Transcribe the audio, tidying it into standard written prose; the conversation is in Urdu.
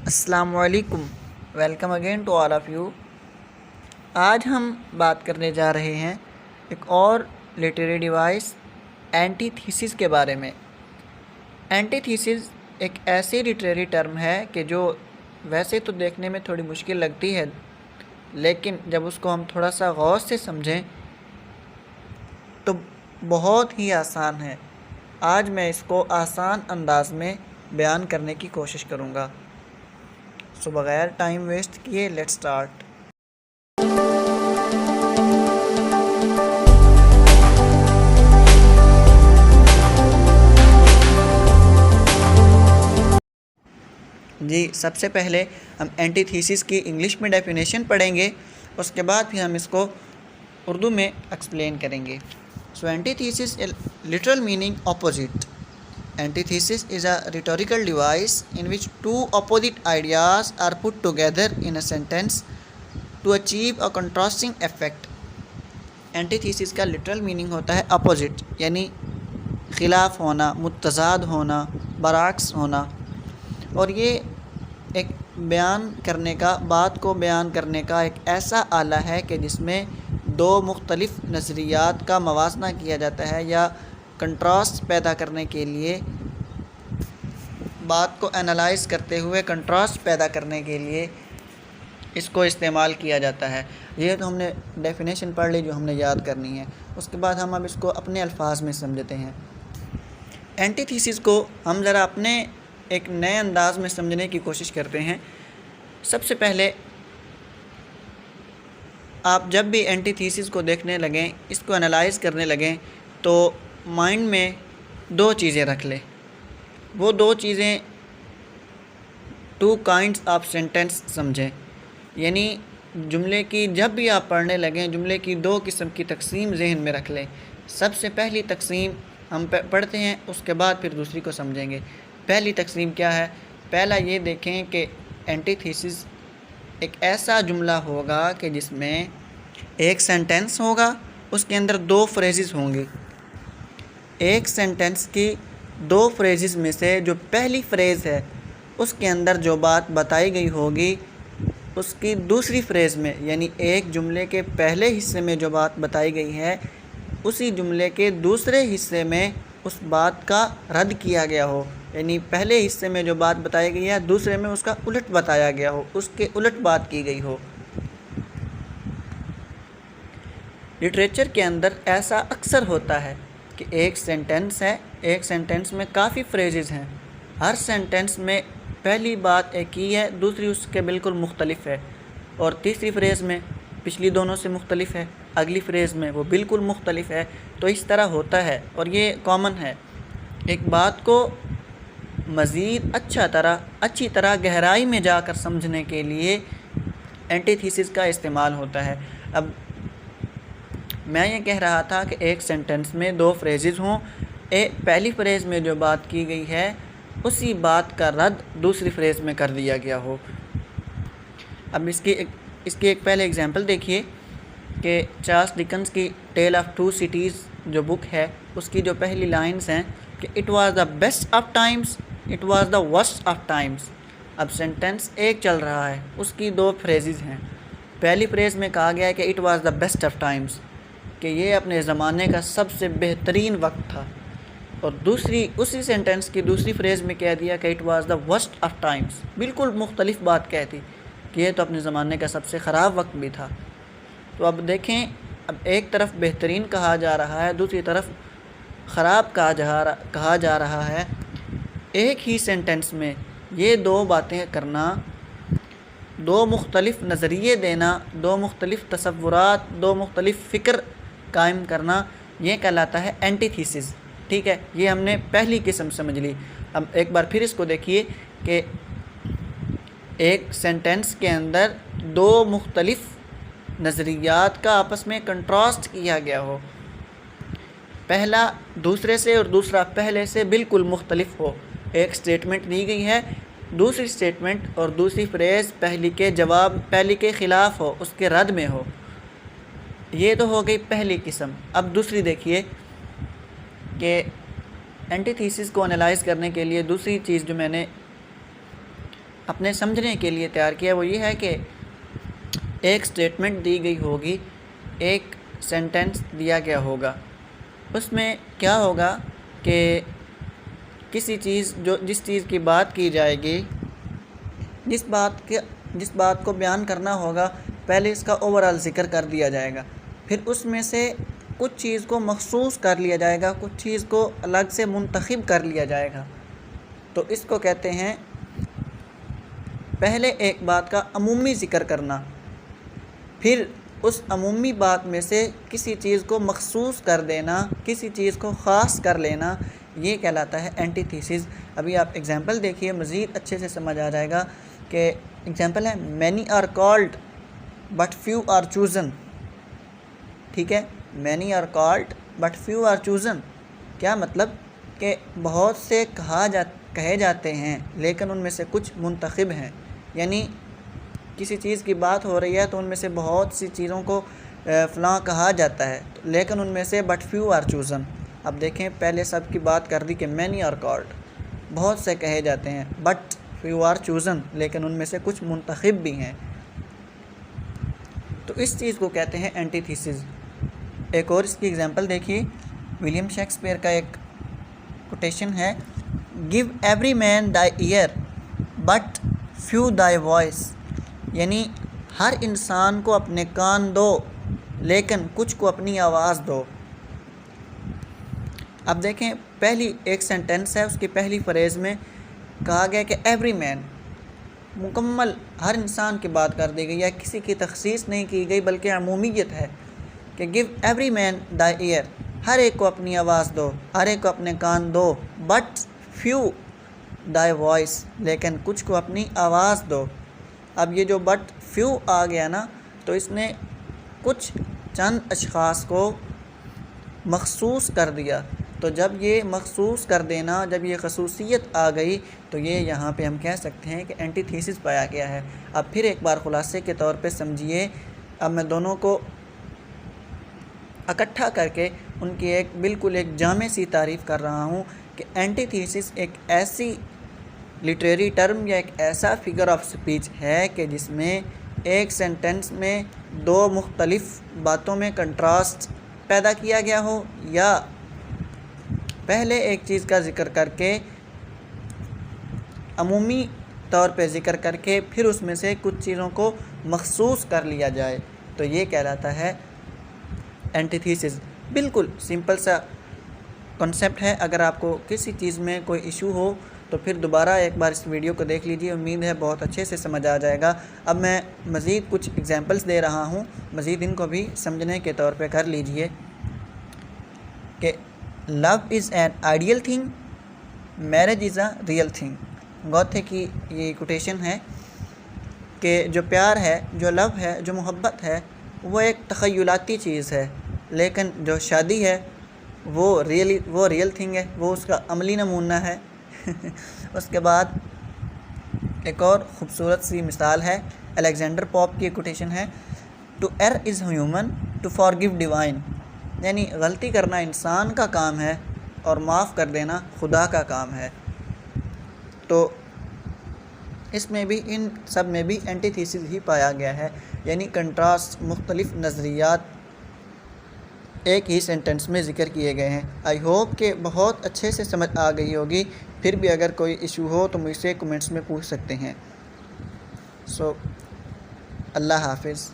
السلام علیکم، welcome again to all of you. آج ہم بات کرنے جا رہے ہیں ایک اور لٹریری ڈیوائس اینٹی تھیسس کے بارے میں۔ اینٹی تھیسس ایک ایسی لٹریری ٹرم ہے کہ جو ویسے تو دیکھنے میں تھوڑی مشکل لگتی ہے، لیکن جب اس کو ہم تھوڑا سا غور سے سمجھیں تو بہت ہی آسان ہے۔ آج میں اس کو آسان انداز میں بیان کرنے کی کوشش کروں گا۔ سو بغیر ٹائم ویسٹ کیے لیٹ سٹارٹ۔ جی، سب سے پہلے ہم اینٹی تھیسس کی انگلش میں ڈیفینیشن پڑھیں گے، اس کے بعد پھر ہم اس کو اردو میں ایکسپلین کریں گے۔ So antithesis literal meaning opposite. Antithesis is a rhetorical device in which two opposite ideas are put together in a sentence to achieve a contrasting effect. Antithesis کا literal meaning ہوتا ہے opposite، یعنی خلاف ہونا، متضاد ہونا، برعکس ہونا، اور یہ ایک بیان کرنے کا، بات کو بیان کرنے کا ایک ایسا آلہ ہے کہ جس میں دو مختلف نظریات کا موازنہ کیا جاتا ہے، یا کنٹراسٹ پیدا کرنے کے لیے، بات کو انالائز کرتے ہوئے کنٹراسٹ پیدا کرنے کے لیے اس کو استعمال کیا جاتا ہے۔ یہ تو ہم نے ڈیفینیشن پڑھ لی جو ہم نے یاد کرنی ہے۔ اس کے بعد ہم اب اس کو اپنے الفاظ میں سمجھتے ہیں۔ اینٹی تھیسس کو ہم ذرا اپنے ایک نئے انداز میں سمجھنے کی کوشش کرتے ہیں۔ سب سے پہلے آپ جب بھی اینٹی تھیسس کو دیکھنے لگیں، اس کو انالائز کرنے لگیں، تو مائنڈ میں دو چیزیں رکھ لیں۔ وہ دو چیزیں ٹو کائنڈس آف سینٹینس سمجھیں، یعنی جملے کی جب بھی آپ پڑھنے لگیں، جملے کی دو قسم کی تقسیم ذہن میں رکھ لیں۔ سب سے پہلی تقسیم ہم پڑھتے ہیں، اس کے بعد پھر دوسری کو سمجھیں گے۔ پہلی تقسیم کیا ہے؟ پہلا یہ دیکھیں کہ اینٹی تھیسس ایک ایسا جملہ ہوگا کہ جس میں ایک سینٹینس ہوگا، اس کے اندر دو فریزز ہوں گے۔ ایک سینٹینس کی دو فریزز میں سے جو پہلی فریز ہے، اس کے اندر جو بات بتائی گئی ہوگی، اس کی دوسری فریز میں، یعنی ایک جملے کے پہلے حصے میں جو بات بتائی گئی ہے، اسی جملے کے دوسرے حصے میں اس بات کا رد کیا گیا ہو، یعنی پہلے حصے میں جو بات بتائی گئی ہے، دوسرے میں اس کا الٹ بتایا گیا ہو، اس کے الٹ بات کی گئی ہو۔ لٹریچر کے اندر ایسا اکثر ہوتا ہے کہ ایک سینٹینس ہے، ایک سینٹینس میں کافی فریزز ہیں، ہر سینٹینس میں پہلی بات ایک ہی ہے، دوسری اس کے بالکل مختلف ہے، اور تیسری فریز میں پچھلی دونوں سے مختلف ہے، اگلی فریز میں وہ بالکل مختلف ہے۔ تو اس طرح ہوتا ہے، اور یہ کامن ہے۔ ایک بات کو مزید اچھی طرح گہرائی میں جا کر سمجھنے کے لیے اینٹی تھیسس کا استعمال ہوتا ہے۔ اب میں یہ کہہ رہا تھا کہ ایک سینٹینس میں دو فریزز ہوں، پہلی فریز میں جو بات کی گئی ہے، اسی بات کا رد دوسری فریز میں کر دیا گیا ہو۔ اب اس کی ایک پہلے اگزامپل دیکھیے کہ چارلس ڈکنس کی ٹیل آف ٹو سٹیز جو بک ہے، اس کی جو پہلی لائنز ہیں کہ it was the best of Times, it was the worst of Times. اب سینٹینس ایک چل رہا ہے، اس کی دو فریزز ہیں۔ پہلی فریز میں کہا گیا ہے کہ it was the best of Times, کہ یہ اپنے زمانے کا سب سے بہترین وقت تھا، اور اسی سینٹینس کی دوسری فریز میں کہہ دیا کہ it was the worst of Times, بالکل مختلف بات کہتی کہ یہ تو اپنے زمانے کا سب سے خراب وقت بھی تھا۔ تو اب دیکھیں، اب ایک طرف بہترین کہا جا رہا ہے، دوسری طرف خراب کہا جا رہا ہے۔ ایک ہی سینٹینس میں یہ دو باتیں کرنا، دو مختلف نظریے دینا، دو مختلف تصورات، دو مختلف فکر قائم کرنا، یہ کہلاتا ہے اینٹی تھیسس۔ ٹھیک ہے، یہ ہم نے پہلی قسم سمجھ لی۔ اب ایک بار پھر اس کو دیکھیے کہ ایک سینٹینس کے اندر دو مختلف نظریات کا آپس میں کنٹراسٹ کیا گیا ہو، پہلا دوسرے سے اور دوسرا پہلے سے بالکل مختلف ہو۔ ایک سٹیٹمنٹ دی گئی ہے، دوسری سٹیٹمنٹ اور دوسری فریز پہلی کے خلاف ہو، اس کے رد میں ہو۔ یہ تو ہو گئی پہلی قسم۔ اب دوسری دیکھیے کہ اینٹی تھیسس کو انالائز کرنے کے لیے دوسری چیز جو میں نے اپنے سمجھنے کے لیے تیار کیا وہ یہ ہے کہ ایک سٹیٹمنٹ دی گئی ہوگی، ایک سینٹنس دیا گیا ہوگا، اس میں کیا ہوگا کہ کسی چیز جس چیز کی بات کی جائے گی، جس بات کو بیان کرنا ہوگا، پہلے اس کا اوورآل ذکر کر دیا جائے گا، پھر اس میں سے کچھ چیز کو مخصوص کر لیا جائے گا، کچھ چیز کو الگ سے منتخب کر لیا جائے گا۔ تو اس کو کہتے ہیں پہلے ایک بات کا عمومی ذکر کرنا، پھر اس عمومی بات میں سے کسی چیز کو مخصوص کر دینا، کسی چیز کو خاص کر لینا، یہ کہلاتا ہے اینٹی تھیسز۔ ابھی آپ ایگزامپل دیکھیے، مزید اچھے سے سمجھ آ جائے گا کہ ایگزامپل ہے many are called but few are chosen, ٹھیک ہے، many are called but few are chosen, کیا مطلب کہ بہت سے کہے جاتے ہیں لیکن ان میں سے کچھ منتخب ہیں، یعنی کسی چیز کی بات ہو رہی ہے تو ان میں سے بہت سی چیزوں کو فلاں کہا جاتا ہے لیکن ان میں سے بٹ فیو آر چوزن۔ اب دیکھیں پہلے سب کی بات کر دی کہ مینی آر کالڈ، بہت سے کہے جاتے ہیں، بٹ فیو آر چوزن، لیکن ان میں سے کچھ منتخب بھی ہیں، تو اس چیز کو کہتے ہیں اینٹی تھیسز۔ ایک اور اس کی ایگزامپل دیکھیے، ولیم شیکسپیئر کا ایک کوٹیشن ہے، give every man thy ear but few thy voice، یعنی ہر انسان کو اپنے کان دو لیکن کچھ کو اپنی آواز دو۔ اب دیکھیں پہلی ایک سینٹنس ہے، اس کی پہلی فریز میں کہا گیا کہ ایوری مین، مکمل ہر انسان کی بات کر دی گئی ہے، کسی کی تخصیص نہیں کی گئی بلکہ عمومیت ہے کہ give every man thy ear، ہر ایک کو اپنی آواز دو، ہر ایک کو اپنے کان دو، بٹ فیو thy voice، لیکن کچھ کو اپنی آواز دو۔ اب یہ جو بٹ فیو آ گیا نا، تو اس نے کچھ چند اشخاص کو مخصوص کر دیا، تو جب یہ مخصوص کر دینا، جب یہ خصوصیت آ گئی تو یہ یہاں پہ ہم کہہ سکتے ہیں کہ اینٹی تھیسز پایا گیا ہے۔ اب پھر ایک بار خلاصے کے طور پہ سمجھیے، اب میں دونوں کو اکٹھا کر کے ان کی ایک بالکل ایک جامع سی تعریف کر رہا ہوں کہ اینٹی تھیسز ایک ایسی لٹریری ٹرم یا ایک ایسا فگر آف سپیچ ہے کہ جس میں ایک سینٹنس میں دو مختلف باتوں میں کنٹراسٹ پیدا کیا گیا ہو، یا پہلے ایک چیز کا ذکر کر کے عمومی طور پہ ذکر کر کے پھر اس میں سے کچھ چیزوں کو مخصوص کر لیا جائے، تو یہ کہلاتا ہے اینٹی تھیسز۔ بالکل سمپل سا کنسیپٹ ہے، اگر آپ کو کسی چیز میں کوئی ایشو ہو تو پھر دوبارہ ایک بار اس ویڈیو کو دیکھ لیجیے، امید ہے بہت اچھے سے سمجھ آ جائے گا۔ اب میں مزید کچھ ایگزامپلس دے رہا ہوں، مزید ان کو بھی سمجھنے کے طور پہ کر لیجیے کہ love is an ideal thing, marriage is a real thing. Goethe کی یہ کوٹیشن ہے کہ جو پیار ہے، جو لو ہے، جو محبت ہے، وہ ایک تخیلاتی چیز ہے، لیکن جو شادی ہے وہ ریئل تھنگ ہے، وہ اس کا عملی نمونہ ہے۔ اس کے بعد ایک اور خوبصورت سی مثال ہے، الیگزینڈر پوپ کی کوٹیشن ہے، to err is human to forgive divine, یعنی غلطی کرنا انسان کا کام ہے اور معاف کر دینا خدا کا کام ہے۔ تو اس میں بھی ان سب میں بھی اینٹی تھیسز ہی پایا گیا ہے، یعنی کنٹراسٹ، مختلف نظریات ایک ہی سینٹنس میں ذکر کیے گئے ہیں۔ آئی ہوپ کہ بہت اچھے سے سمجھ آ گئی ہوگی، پھر بھی اگر کوئی ایشو ہو تو مجھ سے کمنٹس میں پوچھ سکتے ہیں۔ اللہ حافظ۔